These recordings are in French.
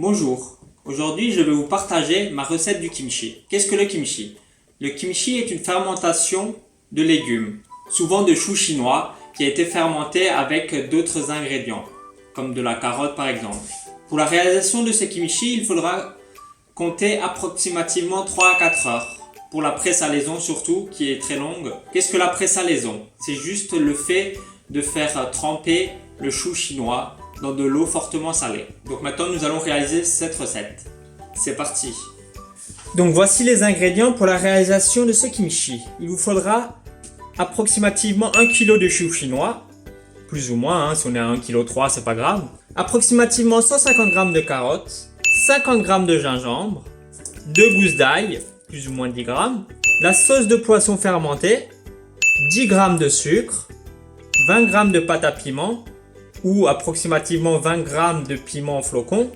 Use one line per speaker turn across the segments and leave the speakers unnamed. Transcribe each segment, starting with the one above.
Bonjour, aujourd'hui je vais vous partager ma recette du kimchi. Qu'est-ce que le kimchi? Le kimchi est une fermentation de légumes, souvent de choux chinois, qui a été fermenté avec d'autres ingrédients, comme de la carotte par exemple. Pour la réalisation de ce kimchi, il faudra compter approximativement 3 à 4 heures. Pour la pré-salaison surtout, qui est très longue. Qu'est-ce que la pré-salaison? C'est juste le fait de faire tremper le chou chinois dans de l'eau fortement salée. Donc maintenant nous allons réaliser cette recette. C'est parti. Donc voici les ingrédients pour la réalisation de ce kimchi. Il vous faudra approximativement 1 kg de chou chinois, plus ou moins, si on est à 1,3 kg, c'est pas grave. Approximativement 150 g de carottes, 50 g de gingembre, 2 gousses d'ail, plus ou moins 10 g, la sauce de poisson fermentée, 10 g de sucre, 20 g de pâte à piment ou approximativement 20 g de piment en flocons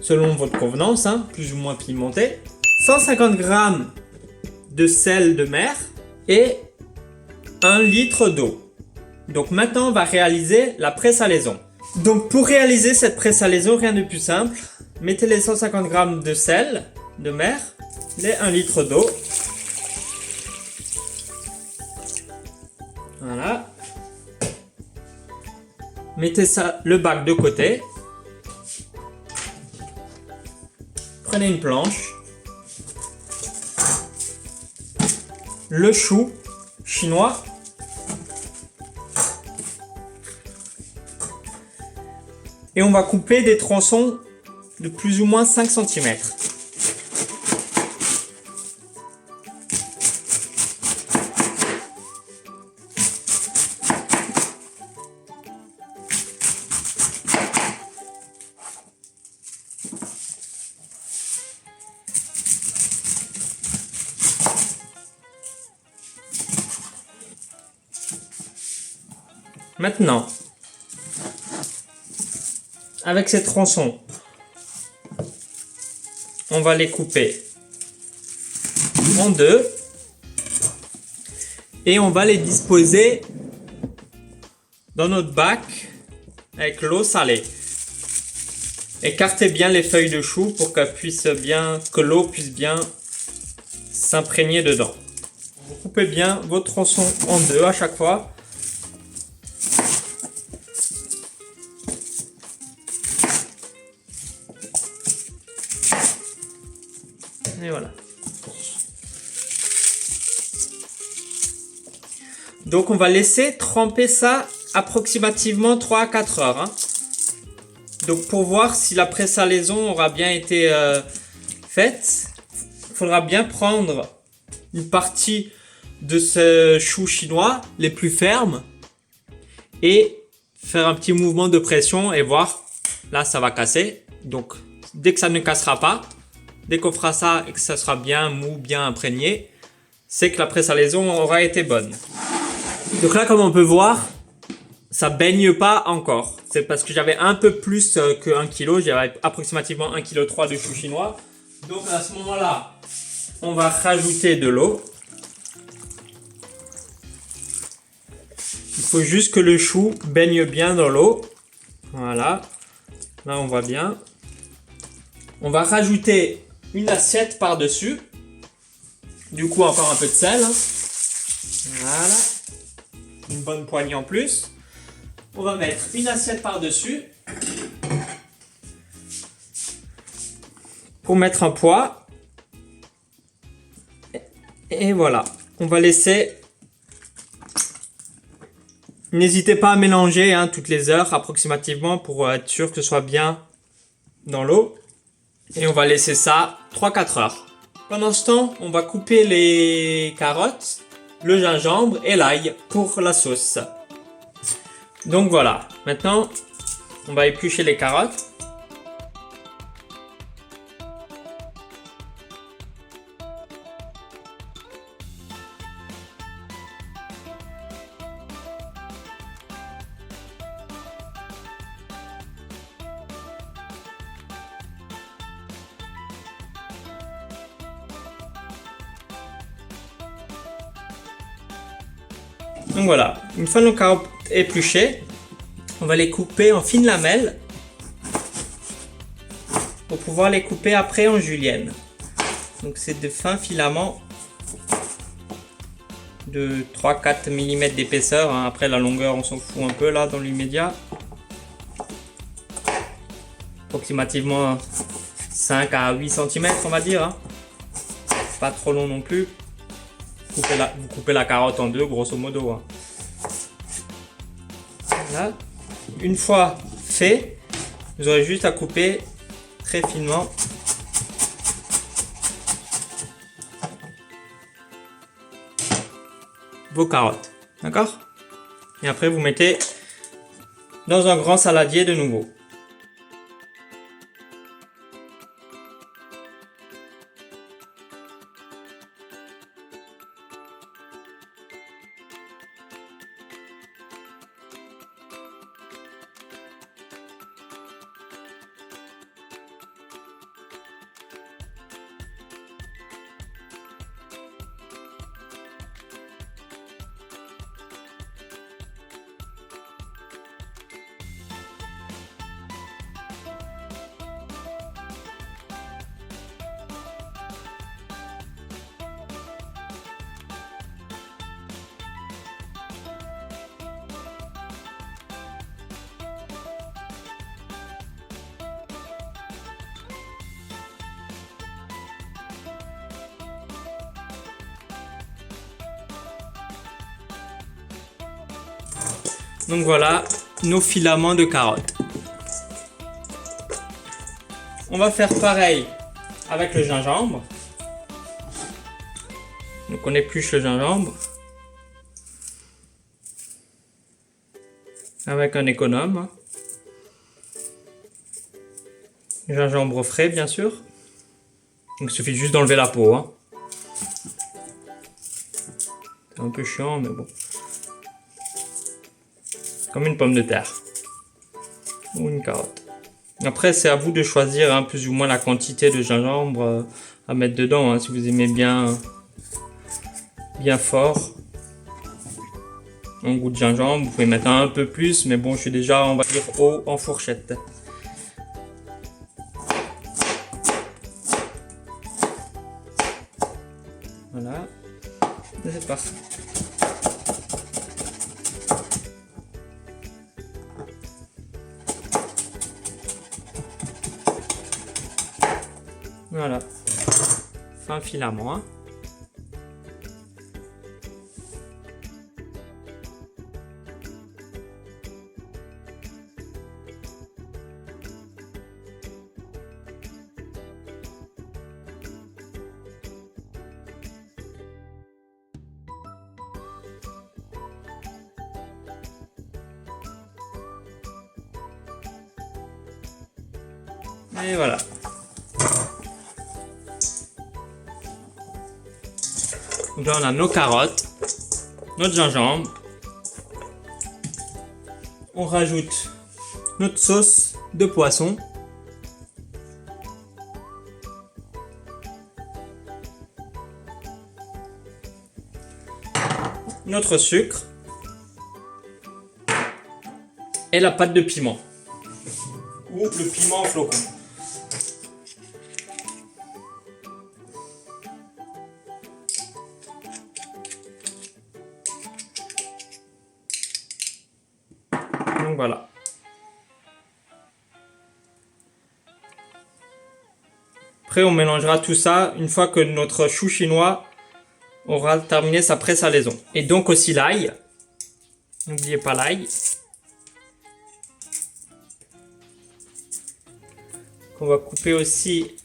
selon votre convenance, plus ou moins pimenté, 150 g de sel de mer et 1 litre d'eau. Donc maintenant on va réaliser la pré-salaison. Donc pour réaliser cette pré-salaison, rien de plus simple, mettez les 150 g de sel de mer, les 1 litre d'eau. Voilà. Mettez ça, le bac de côté. Prenez une planche. Le chou chinois. Et on va couper des tronçons de plus ou moins 5 cm. Maintenant, avec ces tronçons, on va les couper en deux et on va les disposer dans notre bac avec l'eau salée. Écartez bien les feuilles de chou pour que l'eau puisse bien s'imprégner dedans. Vous coupez bien vos tronçons en deux à chaque fois. Et voilà. Donc on va laisser tremper ça approximativement 3 à 4 heures. Donc pour voir si la pré-salaison aura bien été faite, il faudra bien prendre une partie de ce chou chinois, les plus fermes, et faire un petit mouvement de pression et voir, là ça va casser. Donc dès que ça ne cassera pas, dès qu'on fera ça et que ça sera bien mou, bien imprégné, c'est que la pré-salaison aura été bonne. Donc là, comme on peut voir, ça baigne pas encore. C'est parce que j'avais un peu plus que 1 kg, j'avais approximativement 1,3 kg de chou chinois. Donc à ce moment-là, on va rajouter de l'eau. Il faut juste que le chou baigne bien dans l'eau. Voilà, là on voit bien. On va rajouter une assiette par-dessus. Du coup, encore un peu de sel. Voilà. Une bonne poignée en plus. On va mettre une assiette par-dessus. Pour mettre un poids. Et voilà. On va laisser. N'hésitez pas à mélanger toutes les heures approximativement pour être sûr que ce soit bien dans l'eau. Et on va laisser ça 3-4 heures. Pendant ce temps, on va couper les carottes, le gingembre et l'ail pour la sauce. Donc voilà, maintenant on va éplucher les carottes. Donc voilà, une fois nos carottes épluchées, on va les couper en fines lamelles. pour pouvoir les couper après en julienne. Donc c'est de fins filaments de 3-4 mm d'épaisseur. Après la longueur on s'en fout un peu là dans l'immédiat. Approximativement 5 à 8 cm on va dire. Pas trop long non plus. Vous coupez la carotte en deux grosso modo. Voilà. Une fois fait, vous aurez juste à couper très finement vos carottes. D'accord? Et après vous mettez dans un grand saladier de nouveau. Donc voilà nos filaments de carottes. On va faire pareil avec le gingembre. Donc on épluche le gingembre avec un économe. Gingembre frais bien sûr. Donc il suffit juste d'enlever la peau. C'est un peu chiant mais bon. Comme une pomme de terre ou une carotte. Après c'est à vous de choisir plus ou moins la quantité de gingembre à mettre dedans. Si vous aimez bien fort un goût de gingembre, vous pouvez mettre un peu plus, mais bon je suis déjà on va dire haut en fourchette. Voilà, c'est parti. Voilà, fin filament. Et voilà. Donc là on a nos carottes, notre gingembre. On rajoute notre sauce de poisson. Notre sucre. Et la pâte de piment. Ou le piment en flocon. Donc voilà. Après on mélangera tout ça une fois que notre chou chinois aura terminé sa pré-salaison. Et donc aussi l'ail. N'oubliez pas l'ail. On va couper aussi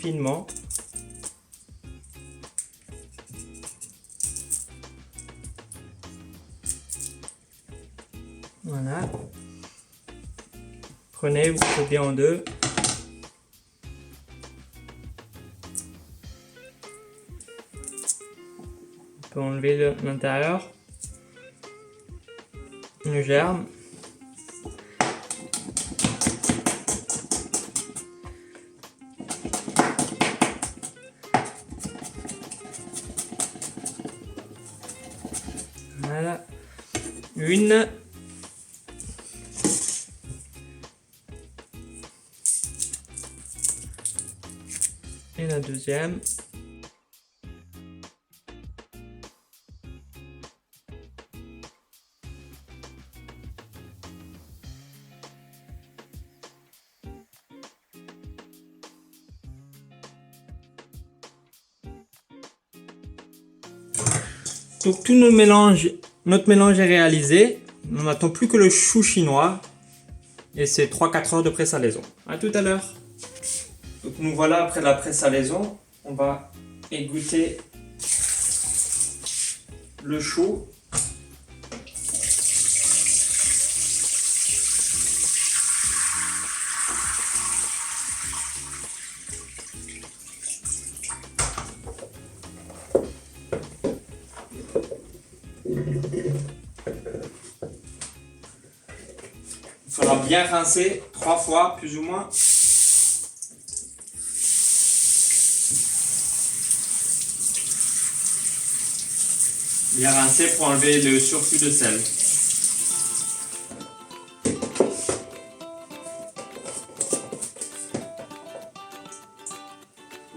finement. Voilà. Prenez, vous coupez en deux. On peut enlever l'intérieur. Le germe. Voilà. Une. la deuxième. Donc tout notre mélange est réalisé. On n'attend plus que le chou chinois. Et c'est 3-4 heures de pré-salaison. À tout à l'heure. Donc nous voilà après la pré-salaison. On va égoutter le chou. Il faudra bien rincer 3 fois, plus ou moins. Bien rincer pour enlever le surplus de sel.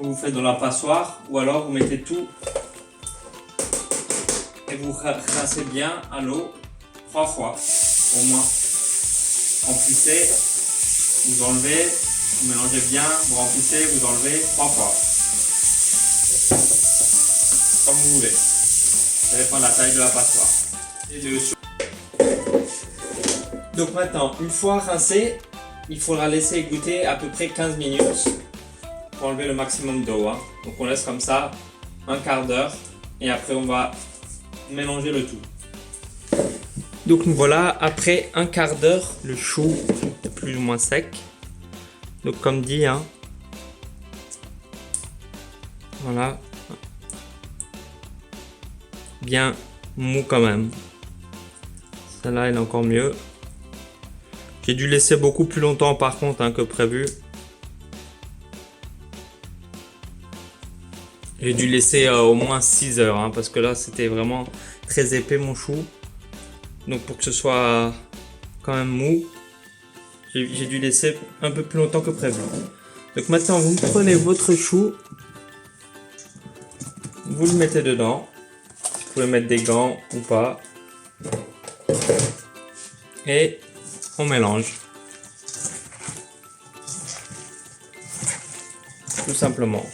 Vous faites dans la passoire ou alors vous mettez tout et vous rincez bien à l'eau 3 fois au moins. Remplissez, vous enlevez, vous mélangez bien, vous remplissez, vous enlevez 3 fois. Comme vous voulez. Ça dépend de la taille de la passoire. Donc maintenant, une fois rincé, il faudra laisser égoutter à peu près 15 minutes pour enlever le maximum d'eau. Donc on laisse comme ça un quart d'heure et après on va mélanger le tout. Donc nous voilà après un quart d'heure, le chou est plus ou moins sec. Donc comme dit, voilà, bien mou quand même. Celle-là elle est encore mieux. J'ai dû laisser beaucoup plus longtemps par contre que prévu. J'ai dû laisser au moins 6 heures parce que là c'était vraiment très épais mon chou. Donc pour que ce soit quand même mou, j'ai dû laisser un peu plus longtemps que prévu. Donc maintenant vous prenez votre chou, vous le mettez dedans. Vous pouvez mettre des gants ou pas. Et on mélange. Tout simplement.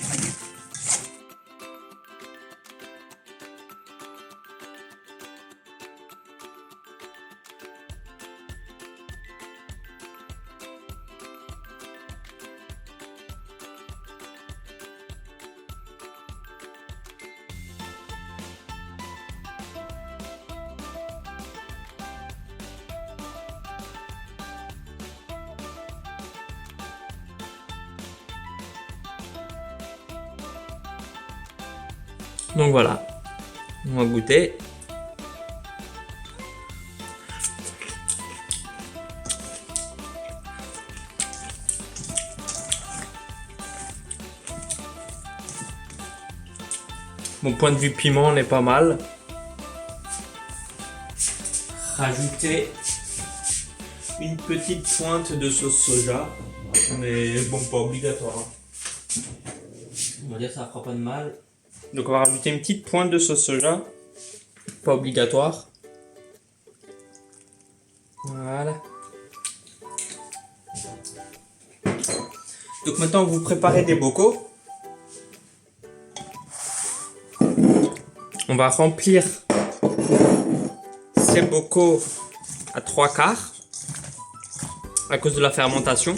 Donc voilà, on va goûter. Mon point de vue piment, on est pas mal. Rajouter une petite pointe de sauce soja, mais bon, pas obligatoire. On va dire que ça fera pas de mal. Donc on va rajouter une petite pointe de sauce soja, pas obligatoire. Voilà. Donc maintenant vous préparez des bocaux. On va remplir ces bocaux à 3/4 à cause de la fermentation.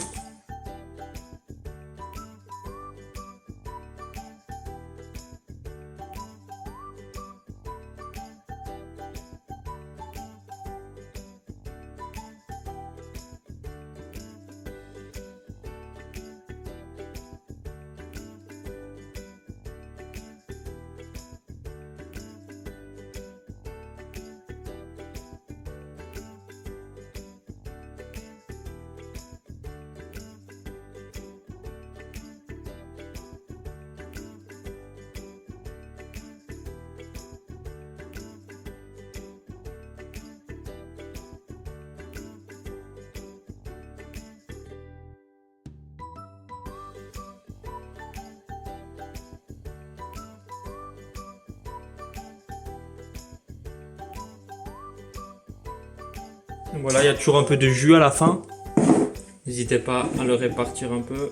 Donc voilà, il y a toujours un peu de jus à la fin. N'hésitez pas à le répartir un peu.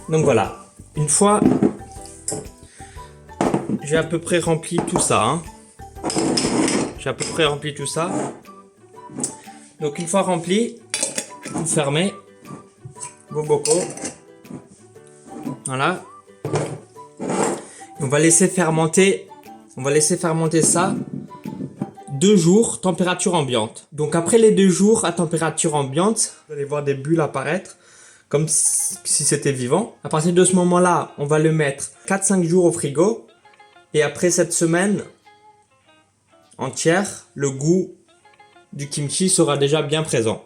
Donc voilà, une fois j'ai à peu près rempli tout ça. J'ai à peu près rempli tout ça. Donc une fois rempli, vous fermez vos bocaux. Voilà. On va laisser fermenter. On va laisser fermenter ça 2 jours, température ambiante. Donc après les 2 jours à température ambiante, vous allez voir des bulles apparaître comme si c'était vivant. À partir de ce moment-là, on va le mettre 4-5 jours au frigo. Et après cette semaine entière, le goût du kimchi sera déjà bien présent.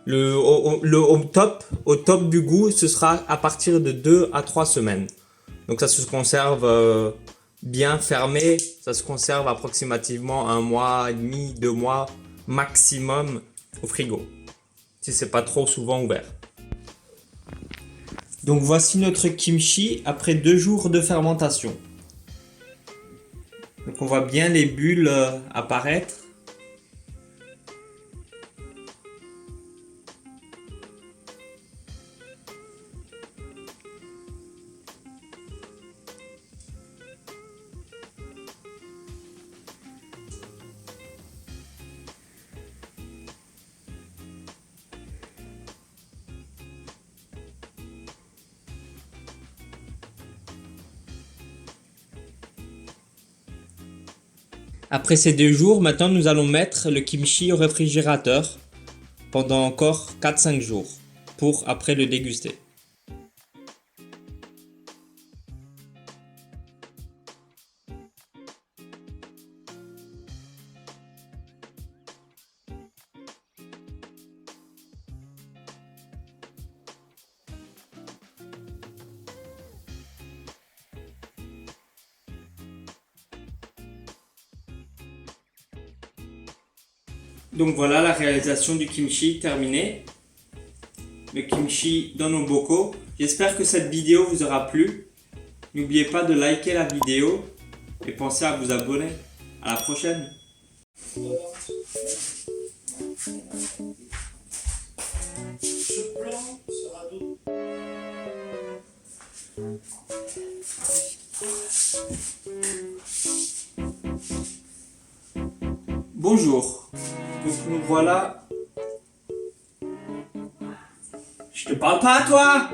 Au top du goût, ce sera à partir de 2 à 3 semaines. Donc ça se conserve bien fermé. Ça se conserve approximativement 1 mois et demi, 2 mois maximum au frigo. Si c'est pas trop souvent ouvert. Donc voici notre kimchi après 2 jours de fermentation. Donc on voit bien les bulles apparaître. Après ces 2 jours, maintenant nous allons mettre le kimchi au réfrigérateur pendant encore 4-5 jours pour après le déguster. Donc voilà la réalisation du kimchi terminée. Le kimchi dans nos bocaux. J'espère que cette vidéo vous aura plu. N'oubliez pas de liker la vidéo et pensez à vous abonner. À la prochaine. Bonjour. Donc nous voilà. Je te parle pas à toi!